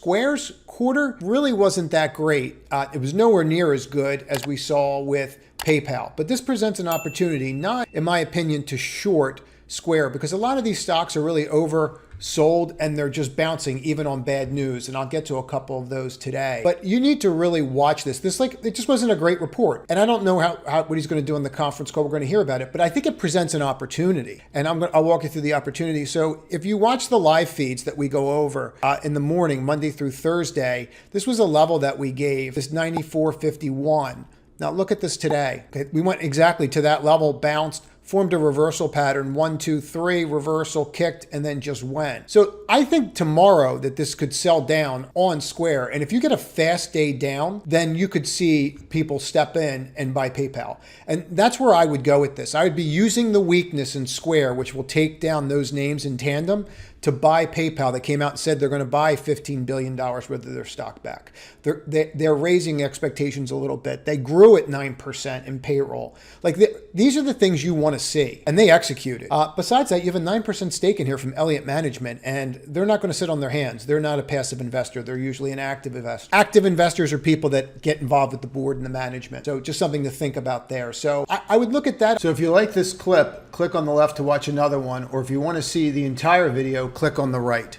Square's quarter really wasn't that great. It was nowhere near as good as we saw with PayPal. But this presents an opportunity, not in my opinion, to short Square, because a lot of these stocks are really oversold and they're just bouncing even on bad news. And I'll get to a couple of those today. But you need to really watch this. It just wasn't a great report. And I don't know what he's going to do in the conference call. We're going to hear about it, but I think it presents an opportunity. And I'll walk you through the opportunity. So if you watch the live feeds that we go over in the morning, Monday through Thursday, this was a level that we gave, this 94.51. Now look at this today. Okay, we went exactly to that level, bounced, formed a reversal pattern, 1, 2, 3, reversal, kicked, and then just went. So I think tomorrow that this could sell down on Square. And if you get a fast day down, then you could see people step in and buy PayPal. And that's where I would go with this. I would be using the weakness in Square, which will take down those names in tandem, to buy PayPal. That came out and said they're going to buy $15 billion worth of their stock back. They're raising expectations a little bit. They grew at 9% in payroll. These are the things you want to see, and they executed. Besides that, you have a 9% stake in here from Elliott Management, and they're not going to sit on their hands. They're not a passive investor. They're usually an active investor. Active investors are people that get involved with the board and the management. So just something to think about there. So I would look at that. So if you like this clip, click on the left to watch another one, or if you want to see the entire video, click on the right.